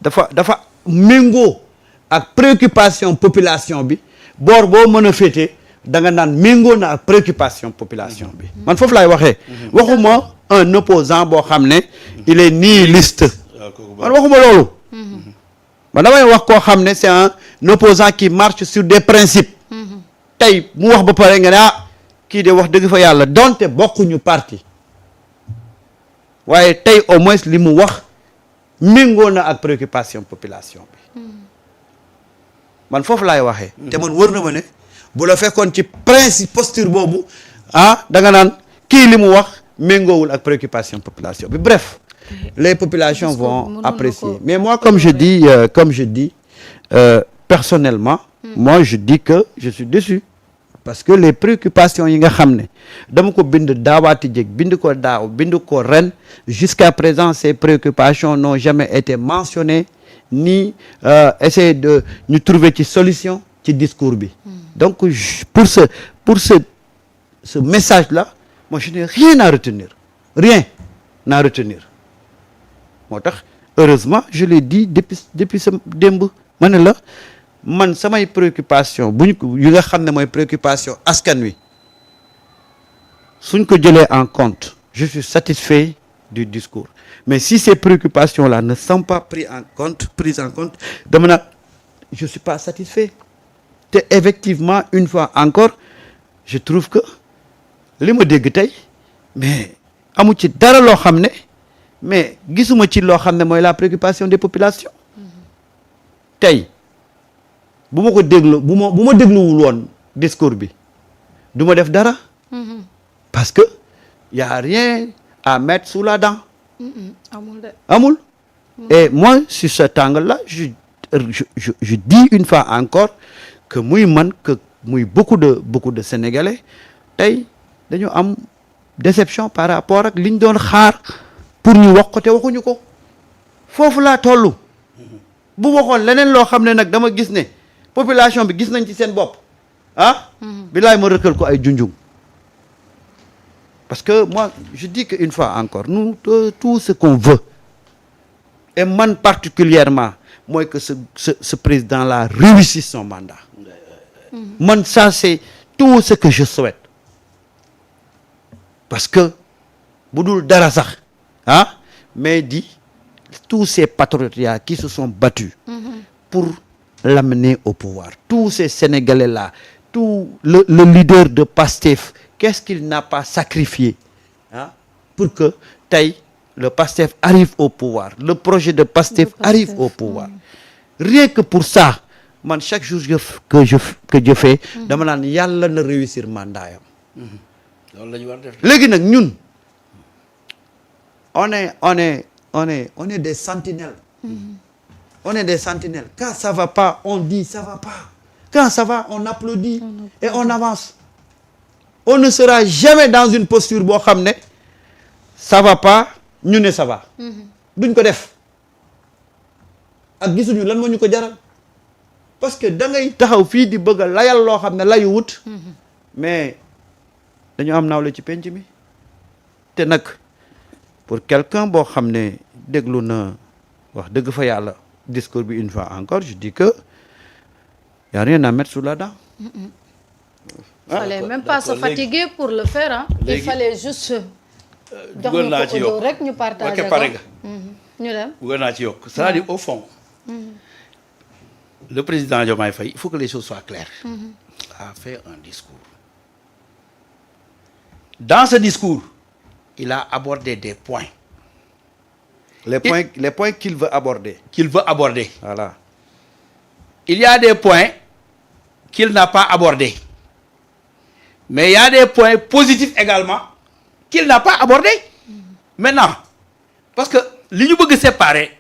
dafa méngoo ak préoccupation population bi boor boo mën a féete da nga naan méngoo na ak préoccupation population bi man foofu laay waxee waxuma un opposant boo xam ne il est nihiliste man waxuma loolu man damay wax koo xam ne c'est un opposant qui marche sur des principes tey mu wax ba pare nga ne kii de wax dëgg fa yàlla donte bokkuñu parti waaye tey au moins li mu wax méngoo na ak préoccupation population bi man foofu laay waxee te man wër na ma ne bu la fekkoon ci principe posture boobu da nga naan kii li mu wax méngoowul ak préoccupation population bi bref les populations vont apprécier mais moi comme je dis personnellement moi je dis que je suis déçu parce que les préoccupations yi nga xam ne dama ko bind daawaati jég bind ko daaw bind ko ren jusqu'à présent ces préoccupations n'ont jamais été mentionnées ni essayer de ñu trouver ci solution ci discours bi donc pour ce message là moi je n'ai rien à retenir moo tax heureusement je l'ai dit depuis sa démb ma ne la man samay préoccupation yu nga xam ne mooy préoccupation askan wi suñ ko jëlee en compte je suis satisfait du discours mais si ces préoccupations là ne sont pas prises en compte dama na je suis pas satisfait te effectivement une fois encore je trouve que li ma dégg tey mais amu ci dara loo xam ne mais gisuma ci loo xam ne mooy la préoccupation des populations tey bu ma ko déglu bu ma dégluwul woon discours bi du ma def dara parce que y a rien à mettre sous la dent amul et moi sur cet angle-là je dis une fois encore que muy man que muy beaucoup de Sénégalais tey dañu am déception par rapport ak liñ doon xaar pour ñu wax ko te waxuñu ko foofu laa toll bu waxoon leneen loo xam ne nag dama gis ne population bi gis nañ ci seen bopp bilaay ma rëkkal ko ay junjung parce que moi je dis que une fois encore nous tout ce qu'on veut et man particulièrement mooy que ce président là réussisse son mandat man ça c'est tout ce que je souhaite parce que bu dul dara sax mais tous ces patriotes là qui se sont battus pour l'amener au pouvoir tous ces Sénégalais là tout le leader de PASTEF qu'est-ce qu'il n'a pas sacrifié pour que tey le PASTEF arrive au pouvoir le projet de PASTEF arrive au pouvoir rien que pour ça man chaque jour que je fais dama naan yàlla na réussir mandat yam loolu la ñu war def léegi nag ñun on est des sentinelles on est des sentinelles quand ça va pas on dit ça va pas quand ça va on applaudit et on avance on ne sera jamais dans une posture boo xam ne ça va pas ñu ne ça va duñ ko def ak gisuñu lan moo ñu ko jaral parce que da ngay taxaw fii di bëgg a layal loo xam ne layu wut mais dañu am nawle ci penc mi te nag pour quelqu'un boo xam ne déglu na wax dëgg fa yàlla discours bi une fois encore je dis que y a rien à mettre sous la dent il fallait même pas se fatiguer pour le faire il fallait juste jox ñu ko rek ñu partager ko pare nga ñu dem bëgg naa ci yokk c'est-à-dire au fond le président Diomaye Faye il faut que les choses soient claires a fait un discours dans ce discours il a abordé des points les points qu'il veut aborder voilà il y a des points qu'il n'a pas abordés mais il y a des points positifs également qu'il n'a pas abordés maintenant parce que li ñu bëgg séparer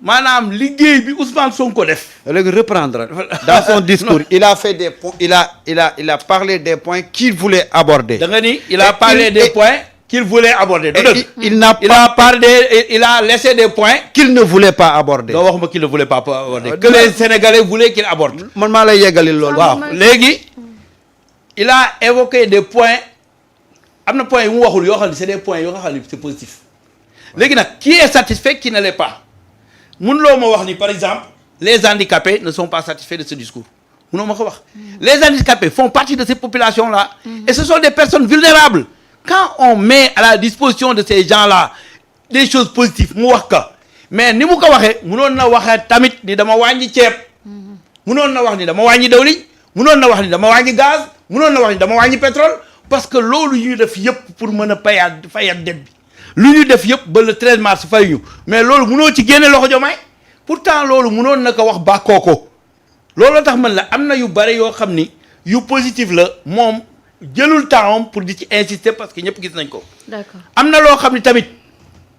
maanaam liggéey bi Ousmane Sonko def. léegi reprendre dans son discours il a fait des points il a parlé des points qu'il voulait aborder. da nga ni il a parlé des points qu'il voulait aborder. il a laissé des points qu'il ne voulait pas aborder. doo waxuma qu'il ne voulait pas aborder. que les Sénégalais voulaient qu'il aborde. man maa lay yeggalil loolu. waaw léegi il a évoqué des points am na points yu mu waxul yoo xam ne c'est des points yoo xam ne c'est positif léegi nag qui est satisfait qui ne l'est pas. mënuloo ma wax ni par exemple les handicapés ne sont pas satisfaits de ce discours mënoo ma ko wax. Les handicapés font partie de ces populations là. Et ce sont des personnes vulnérables. Quand on met à la disposition de ces gens là des choses positives mu wax ka mais ni mu ko waxee mënoon na waxee tamit ni dama wàññi ceeb. mënoon na wax ni dama wàññi dawliñ mënoon na wax ni dama wàññi gaz mënoon na wax ni dama wàññi pétrole parce que loolu ñu def yëpp pour mën a fayat dette bi lu ñu def yëpp ba le 13 mars fayuñu mais loolu mënoo ci génne loxo Diomaye pourtant loolu mënoon na ko wax bàkkoo ko loolu tax man la am na yu bare yoo xam ni yu positif la moom jëlul temps pour di ci insister parce que ñëpp gis nañ ko. D'accord. am na loo xam ni tamit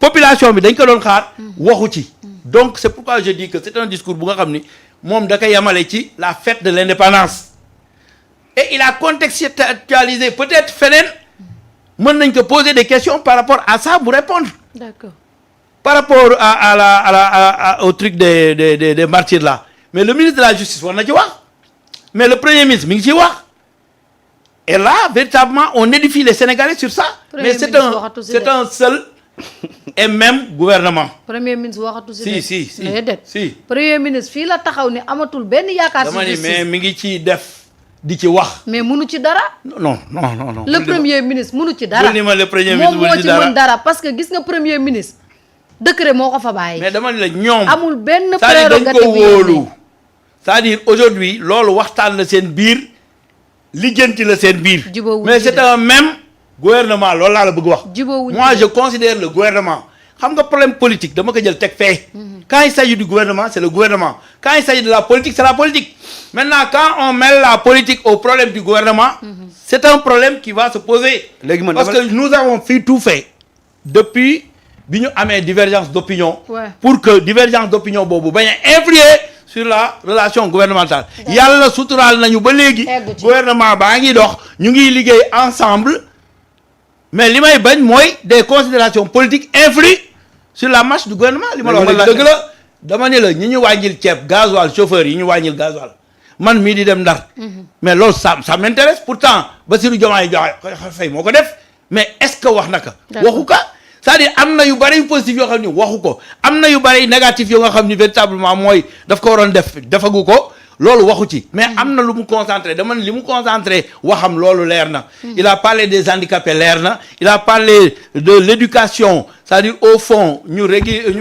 population bi dañ ko doon xaar waxu ci donc c'est pourquoi je dis que c'est un discours bu nga xam ni moom da koy yamale ci la fête de l'indépendance et il a contextualisé peut-être feneen mën nañ ko poser des questions par rapport à ça bu répondre. D'accord. Par rapport au truc des martyrs là mais le ministre de la justice war na ci wax mais le premier ministre mi ngi ciy wax et là véritablement on édifie les Sénégalais sur ça. Premier mais c'est un seul et même gouvernement. Premier ministre waxatu si si. Premier ministre fii la taxaw ni amatul benn yaakaar. dama ni mais mi ngi ci def di ci wax. mais munu ci dara. non. le premier ministre munu ci dara. ni ma le premier ministre moom moo ci mën dara parce que gis nga premier ministre décret moo ko fa bàyyi. mais dama ni la ñoom. amul benn prérogative dañ ko wóolu. c'est-à-dire aujourd'hui loolu waxtaan la seen biir lijjanti la seen biir. mais c'est un même gouvernement loolu laa la bëgg wax. moi je considère le gouvernement xam nga problème politique dama ko jël teg fee. quand il s'agit du gouvernement c'est le gouvernement quand il s'agit de la politique c'est la politique. Maintenant quand on mêle la politique au problème du gouvernement. c'est un problème qui va se poser. parce que nous avons tout fait depuis bi ñu amee divergence d'opinion. pour que divergence d'opinion boobu bañ a influer sur la relation gouvernementale. yàlla suturaal nañu ba léegi. gouvernement baa ngi dox ñu ngi liggéey ensemble. mais li may bañ mooy des considérations politiques influent sur la marche du gouvernement. li ma la wax dëgg la dama ne la ñi ñu wàññil ceeb gasoil chauffeur yi ñu wàññil gasoil man mii di dem Ndar. mais loolu ça m'intéresse pourtant Bassirou Diomaye Faye moo ko def mais est-ce que wax na ko. waxu ka c'est-à-dire am na yu bari yu positif yoo xam ni waxu ko am na yu bari négatif yoo nga xam ni véritablement mooy daf ko waroon def defagu ko loolu waxu ci mais am na lu mu concentré dama ne li mu concentré waxam loolu leer na. il a parlé des handicapés leer na il a parlé de l'éducation c'est-à-dire au fond ñu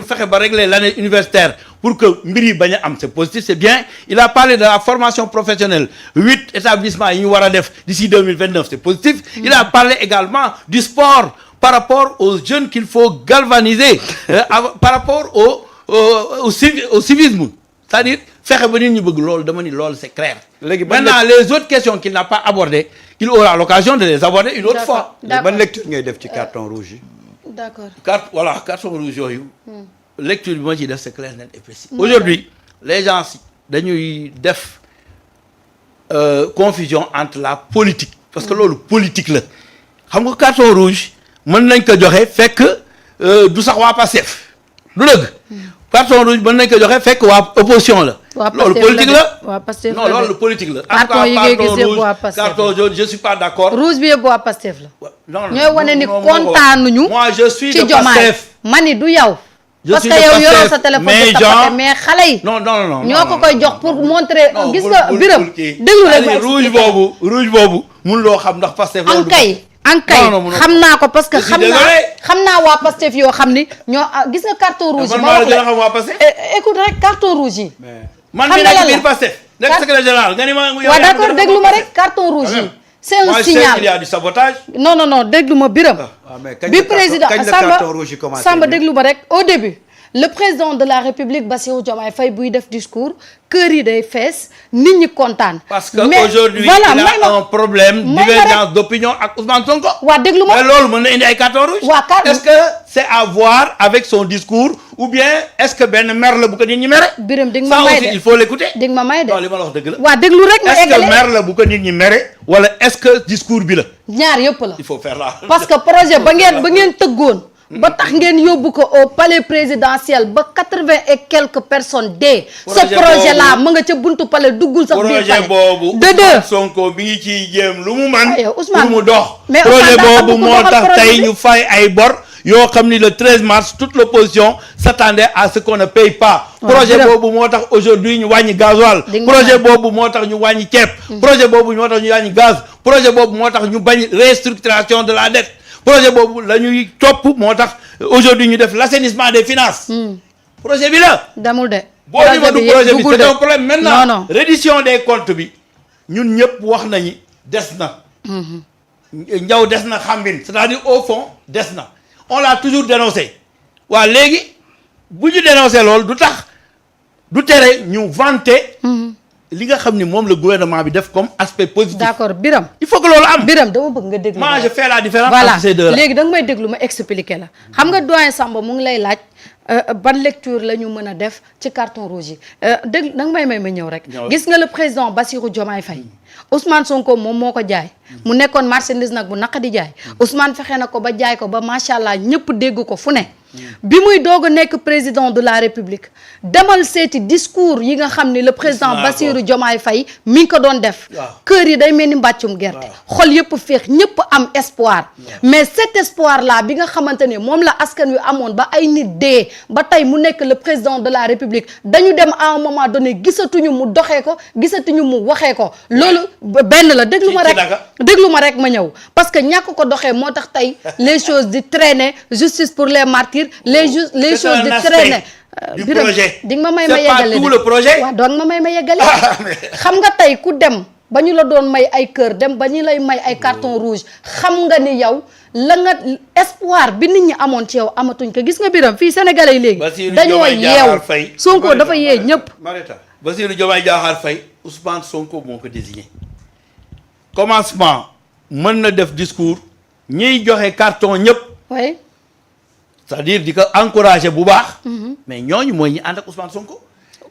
fexe ba régler l'année universitaire pour que mbir yi bañ a am c'est positif c'est bien il a parlé de la formation professionnelle 8 établissements yi ñu war a def d'ici 2029 c'est positif. il a parlé également du sport par rapport aux jeunes qu'il faut galvaniser par rapport au civisme c'est-à-dire fexe ba nit ñi bëgg loolu dama ni loolu c'est clair. Maintenant les autres questions qu'il n'a pas abordées il aura l'occasion de les aborder une autre fois. ban lecture ngay def ci carton rouge yi. d'accord carton rouge yooyu. lecture bi ma ciy def c'est clair net et précis. aujourd'hui les gens dañuy def confusion entre la politique. parce que loolu politique la xam nga carton rouge mën nañ ko joxe fekk du sax waa Pastef du dëgg. carton rouge mën nañ ko joxe fekk waa opposition la. loolu politique la non loolu politique la. carton yi ngay gis yëpp waa Pastef carton jaune je suis pas d'accord. rouge bi yëpp waa Pastef la. non ñooy wane ni kontaanuñu. moi je suis ci de Pastef. mani du yow. parce que yow yoroo sa téléphone mais mais xale yi. non ñoo ko koy jox pour montrer. gis nga biram déglu rek rouge boobu mun loo xam ndax Pastef. ankay xam naa ko parce que xam naa waa Pastef yoo xam ni ñoo gis nga carton rouge yi. ma wax la écoute rek carton rouge yi. man mi nekk biir Pastef nekk secrétaire général nga ni ma. waaw d'accord déglu ma rek carton rouge yi. c'est un signal il y a du sabotage. non déglu ma biram bi président Samba déglu ma rek au début le président de la République Bassirou Diomaye Faye buy def discours kër yi day fees nit ñi kontaan. parce que aujourd'hui il a un problème divergence d'opinion ak Ousmane Sonko. waaw déglu ma mais loolu mën na indi ay carton rouge. est-ce que c'est à voir avec son discours ou bien est-ce que benn mer la bu ko nit ñi mere. biram dégg ma may de ça aussi il faut l'écouter. dégg ma may de non li ma la wax dëgg la. waaw déglu rek ma eggale est-ce que mer la bu ko nit ñi mere. wala est-ce que discours bi la. ñaar yëpp la. il faut faire là. parce que projet ba ngeen tëggoon. ba tax ngeen yóbbu ko au palais présidentiel ba 80 et quelques personnes dee. ce projet là ma nga ca buntu palais duggul sax biir palais. projet boobu Ousmane Sonko bi ngi ciy jéem lu mu man pour mu dox. mais projet boobu moo tax tey ñu fay ay bor yoo xam ni le 13 mars toute l'opposition s'attendait à ce qu'on ne paye pas. projet boobu moo tax aujourd'hui ñu wàññi gasoil. projet boobu moo tax ñu wàññi ceeb. projet boobu moo tax ñu wàññi gaz. projet boobu moo tax ñu bañ restructuration de la dette. projet boobu la ñuy topp moo tax aujourd'hui ñu def l'assainissement des finances. projet bi la. demul de. boo niveau du projet bi c'est un problème maintenant. reddition des comptes bi ñun ñëpp wax nañu des na. njaw des na xambin c'est-à-dire au fond des na on l'a toujours dénoncé waa léegi bu ñu dénoncé loolu du tax du tere ñu vanter li nga xam ni moom le gouvernement bi def comme aspect positif. d'accord Birame il faut que loolu am. Birame dama bëgg nga déglu. moi je fais la différence voilà entre ces deux là. léegi da nga may déglu ma expliquer la xam nga doyen Samba mu ngi lay laaj ban lecture la ñu mën a def ci carton rouge yi dégg da nga may ma ñëw rek. gis nga le président Bassirou Diomaye Faye Ousmane Sonko moom moo ko jaay mu nekkoon marchandise nag bu naqadi jaay Ousmane fexe na ko ba jaay ko ba macha allah ñëpp dégg ko fu ne. bi muy doog a nekk président de la république demal seeti discours yi nga xam ni le président Bassirou Diomaye Faye mi ngi ko doon def. kër yi day mel ni mbàccum gerte. xol yëpp féex ñëpp am espoir. mais cet espoir là bi nga xamante ne moom la askan wi amoon ba ay nit dee ba tey mu nekk le président de la république dañu dem à un moment donné gisatuñu mu doxee ko gisatuñu mu waxee ko loolu benn la déglu ma rek ma ñëw parce que ñàkk ko doxee moo tax tey les choses di traîner justice pour les martyrs les choses di traîner du projet di nga ma may ma yeggale c'est pas tout le projet waaw doon ma may ma yeggale xam nga tey ku dem ba ñu la doon may ay kër dem ba ñu lay may ay carton rouge xam nga ni yow la nga espoir bi nit ñi amoon ci yow amatuñ ko gis nga Birame fii sénégalais yi léegi dañoo yeew Sonko dafa yee ñëpp Bassirou Diomaye Diakhar Faye Ousmane Sonko moo ko désigné commencement mën na def discours ñiy joxe carton ñëpp oui c'est-à-dire di ko encourager bu baax mais ñooñu mooy ñi ànd ak Ousmane Sonko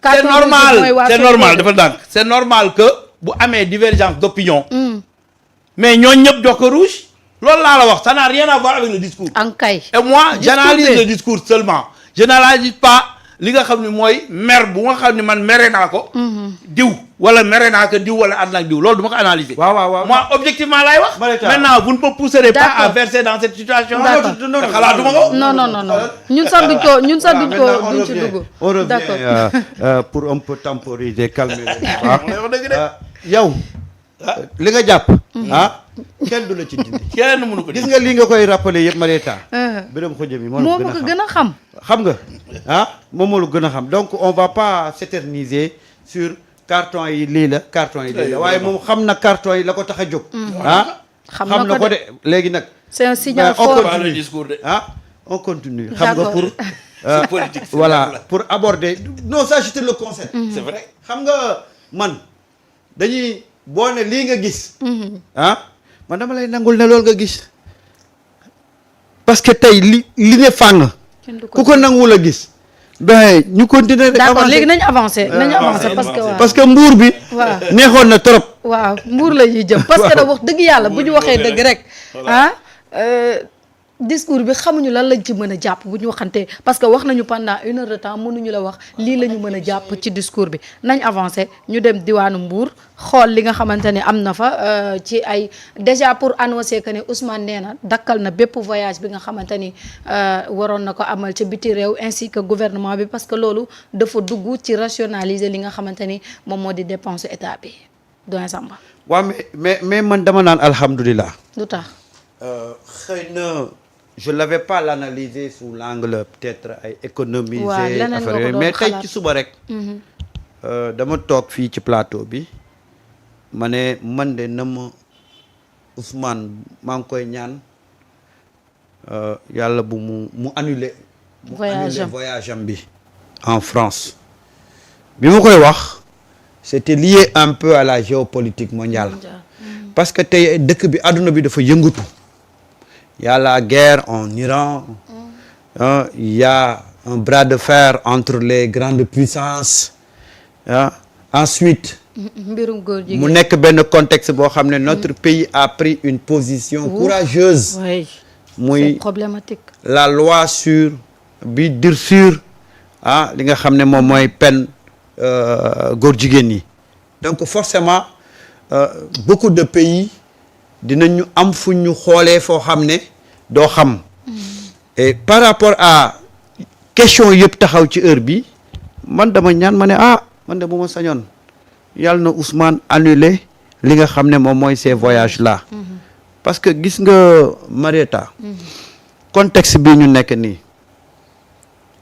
c'est normal dafa ndànk c'est normal que bu amee divergence d'opinion mais ñooñu ñëpp jox ko rouge loolu laa la wax ça n'a rien à voir avec le discours et moi j'analyse le discours seulement je n'analyse pas li nga xam ne mooy mer bu nga xam ne man mere naa ko diw wala mere naa ko diw wala ànd ak diw loolu du ma ko analyser waaw moi objectivement laay wax maintenant vous ne me pousserez pas à verser dans cette situation xalaatuma ko non ñun sax duñ ko duñ ci dugg on revient pour un peu temporiser calmer yow li nga jàpp kenn du la ci dindi kenn mënu ko gis nga lii nga koy rappeler yëpp Marieta Birame Khoudia mi moo ma ko gën a xam nga moom moo la gën a xam donc on va pas s'éterniser sur carton yi lii la carton yi lii la waaye moom xam na carton yi la ko tax a jóg xam na ko de léegi nag c'est un signal fort on continue xam nga pour c'est politique voilà pour aborder non ça je te le conseille c'est vrai xam nga man dañuy boo ne lii nga gis man dama lay nangul ne loolu nga gis parce que tey li ne fàng ku ko nanguwul a gis ben ñu continuer rek d'accord léegi nañu avancer parce que mbuur bi neexoon na trop waaw mbuur la ñuy jëm parce que da wax dëgg yàlla bu ñu waxee dëgg rek discours bi xamuñu lan lañ ci mën a jàpp bu ñu waxantee parce que wax nañu pendant 1 heure de temps mënuñu la wax lii la ñu mën a jàpp ci discours bi nañ avancé ñu dem diwaanu Mbour xool li nga xamante ne am na fa ci ay déjà pour annoncer que ne Ousmane nee na dakkal na bépp voyage bi nga xamante ni waroon na ko amal ci biti réew ainsi que gouvernement bi parce que loolu dafa dugg ci rationaliser li nga xamante ni moom moo di dépense état bi doyen Samba. waaw mais man dama naan alhamdulilah. lu tax. xëy na. je l'avais pas l'analysé sous l'angle peut-être ay économiser affaire mais tey ci suba rek dama toog fii ci plateau bi ma ne man de na ma Ousmane maa ngi koy ñaan yàlla bu mu annuler voyage am bi en France bi ma koy wax c'était lié un peu à la géopolitique mondiale parce que tey dëkk bi àdduna bi dafa yëngatu. Il y a la guerre en Iran, il y a un bras de fer entre les grandes puissances. Ensuite, mu nekk benn contexte boo xam ne notre pays a pris une position courageuse. muy problématique. La loi sur bi durcir li nga xam ne moom mooy peine góor jigéen yi. Donc forcément beaucoup de pays dinañu am fu ñu xoolee foo xam ne doo xam et par rapport à question yëpp taxaw ci heure bi man dama ñaan ma ne man de bu ma sañoon yàlla na Ousmane annulé li nga xam ne moom mooy ces voyages là parce que gis nga Marieta contexte bii ñu nekk nii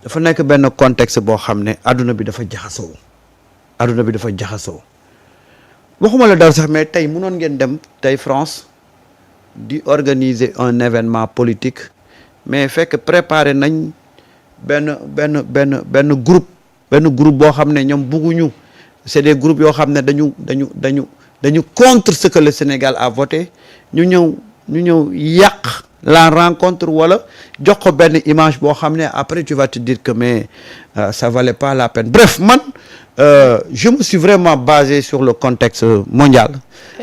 dafa nekk benn contexte boo xam ne adduna bi dafa jaxasoo waxuma la dara sax mais tey mënoon ngeen dem tey France di organiser un événement politique mais fekk préparé nañ benn groupe boo xam ne ñoom bugguñu c'est des groupes yoo xam ne dañu contre ce que le Sénégal a voté ñu ñëw yàq la rencontre wala jox ko benn image boo xam ne après tu vas te dire que mais ça valait pas la peine bref man je me suis vraiment basé sur le contexte mondial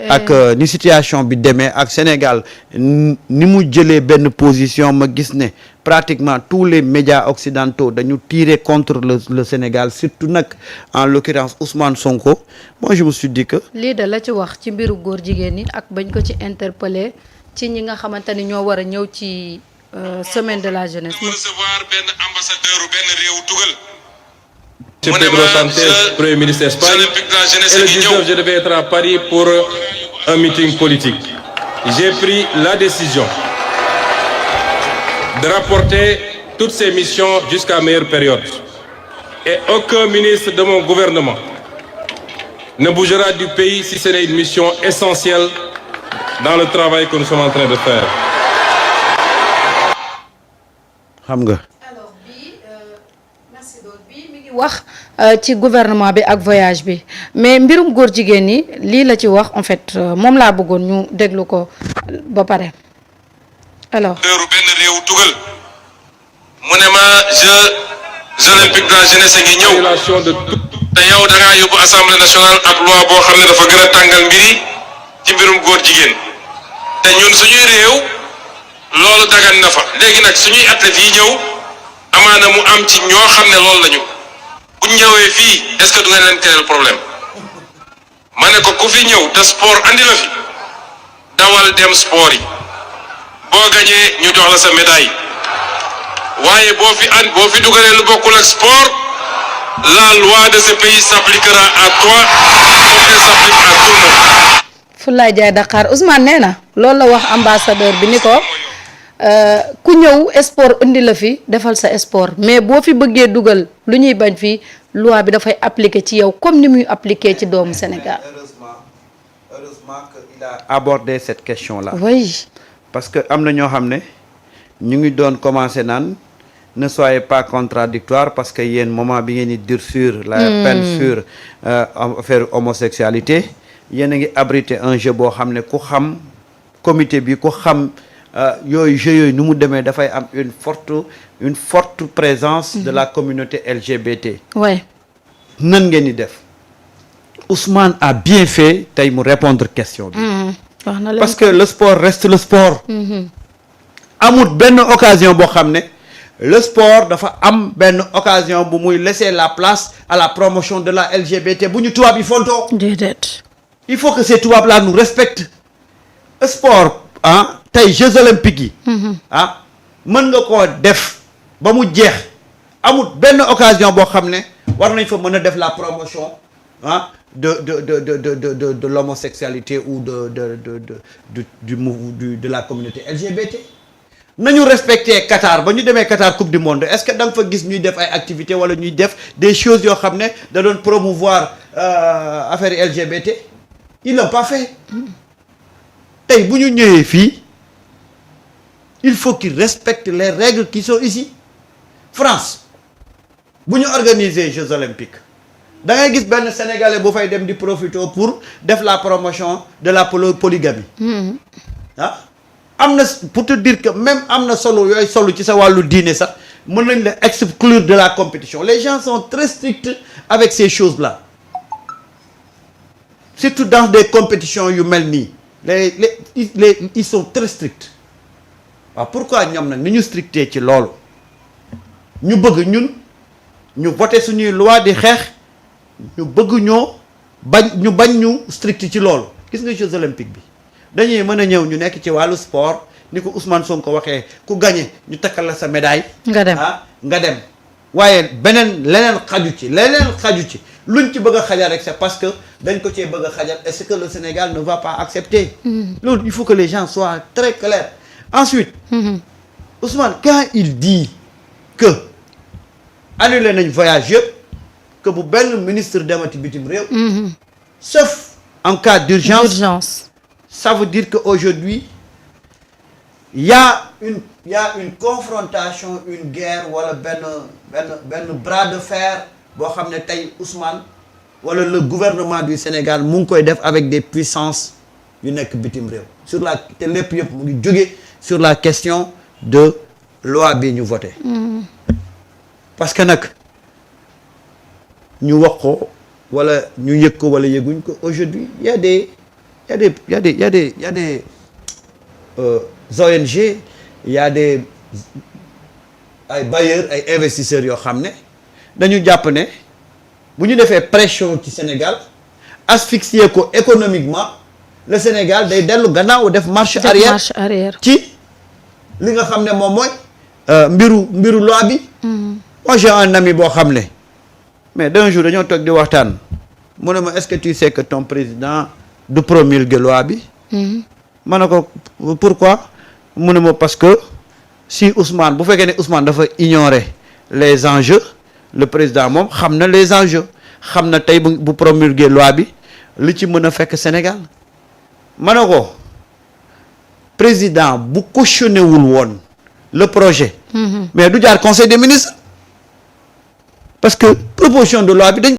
ak ni situation bi demee ak Sénégal ni mu jëlee benn position ma gis ne pratiquement tous les médias occidentaux dañu tirer contre le Sénégal surtout nag en l'occurrence Ousmane Sonko moi je me suis dit que lii de la ci wax ci mbiru góor jigéen ñi ak bañ ko ci interpeller ci ñi nga xamante ni ñoo war a ñëw ci semaine de la jeunesse. recevoir benn ambassadeur u benn réew tugal. Monsieur Pedro Sánchez, Premier ministre d'Espagne. Et le 19, je devais être à Paris pour un meeting politique. J'ai pris la décision de rapporter toutes ces missions jusqu'à meilleure période. Et aucun ministre de mon gouvernement ne bougera du pays si ce n'est une mission essentielle dans le travail que nous sommes en train de faire. xam nga. alors merci beaucoup mi ngi wax ci gouvernement bi ak voyage bi mais mbirum góor jigéen ñi lii la ci wax en fait moom laa bëggoon ñu déglu ko ba pare alors. benn réew tugal mu ne ma Jeux olympiques de la jeunesse ngi ñëw te yow da ngaa yóbbu assemblée nationale ak loi boo xam ne dafa gën a tàngal mbiri ci mbirum góor jigéen te ñun suñuy réew loolu dagan na fa léegi nag suñuy athlètes yi ñëw amaana mu am ci ñoo xam ne loolu lañu buñ ñëwee fii est-ce que du ngeen leen créer problème ma ne ko ku fi ñëw te sport andi la fi dawal dem sport yi boo gañee ñu jox la sa médaille waaye boo fi dugalee lu bokkul ak sport la loi de ce pays s'appliquera à toi comme elle s'applique à tout le monde. Foulaye Diaye Dakar Ousmane nee na loolu la wax ambassadeur bi ni ko ku ñëw sport indi la fi defal sa sport mais boo fi bëggee dugal lu ñuy bañ fii loi bi dafay appliquer ci yow comme ni muy appliquer ci doomu Sénégal. heureusement qu'il a abordé cette question là. oui. parce que am na ñoo xam ne ñu ngi doon commencer naan ne soyez pas contradictoire parce que yéen moment bi ngeen di durcir la peine sur affaire homosexualité yéen a ngi abriter un jeu boo xam ne ku xam comité bi ku xam yooyu jeu yooyu nu mu demee dafay am une forte présence de la communauté LGBT. ouais. nan ngeen di def Ousmane a bien fait tey mu répondre question bi. wax na leen parce que le sport reste le sport. amul benn occasion boo xam ne le sport dafa am benn occasion bu muy laisser la place à la promotion de la LGBT bu ñu tubaab yi fontoo. déedéet. il faut que ces tubaab là nous respectent. sport tey Jeux olympiques yi. mën nga koo def ba mu jeex amul benn occasion boo xam ne war nañ fa mën a def la promotion de l'homosexualité ou de la communauté LGBT. nañu respecter Qatar ba ñu demee Qatar coupe du monde est-ce que da nga fa gis ñuy def ay activités wala ñuy def des choses yoo xam ne da doon promouvoir affaire LGBT ils l'ont pas fait. tey bu ñu ñëwee fii il faut qu'ils respectent les règles qui sont ici. France bu ñu organiser Jeux olympiques da ngay gis benn Sénégalais bu fay dem di profiter pour def la promotion de la polygamie. am na pour te dire que même am na solo yooyu solo ci sa wàllu diine sax mën nañ la exclure de la compétition les gens sont très stricts avec ces choses-là surtout dans des compétitions yu mel nii ils sont très stricts waaw pourquoi ñoom nag ni ñu stricté ci loolu ñu bëgg ñun ñu voté suñuy loi di xeex ñu bëgg bañ ñu strict ci loolu gis nga Jeux olympiques bi dañuy mën a ñëw ñu nekk ci wàllu sport ni ko Ousmane Sonko waxee ku gagné ñu takkal la sa médaille. nga dem nga dem. waaye leneen xaju ci luñ ci bëgg a xajal rek c'est parce que dañ ko cee bëgg a xajal et ce que le Sénégal ne va pas accepter. loolu il faut que les gens soient très clairs. Ensuite. Ousmane quand il dit que annulé nañ voyage yëpp que bu benn ministre demati bitim réew. sauf en cas d'urgence. Ça veut dire que aujourd'hui il y a une confrontation, une guerre wala benn bras de fer boo xam ne tey Ousmane wala le gouvernement du Sénégal mu ngi koy def avec des puissances yu nekk bitim réew sur la te lépp yëpp mu ngi jóge sur la question de loi bi ñu voté. parce que nag ñu wax ko wala ñu yëg ko wala yëguñ ko aujourd'hui il y a des ONG, il y a des ay bailleurs ay investisseurs yoo xam ne dañu jàpp ne bu ñu defee pression ci Sénégal asphyxier ko économiquement le Sénégal day dellu gannaaw def marche arrière ci li nga xam ne moom mooy mbiru loi bi. moi j'ai un ami boo xam ne mais d'un jour dañoo toog di waxtaan mu ne ma est-ce que tu sais que ton président du promulguer loi bi. ma ne ko pourquoi mu ne ma parce que si Ousmane bu fekkee ne Ousmane dafa ignorer les enjeux le président moom xam na les enjeux xam na tey bu promulguer loi bi li ci mën a fekk Sénégal ma ne ko président bu cautionné wul woon le projet. mais du jaar conseil des ministres parce que proposition de loi bi dañ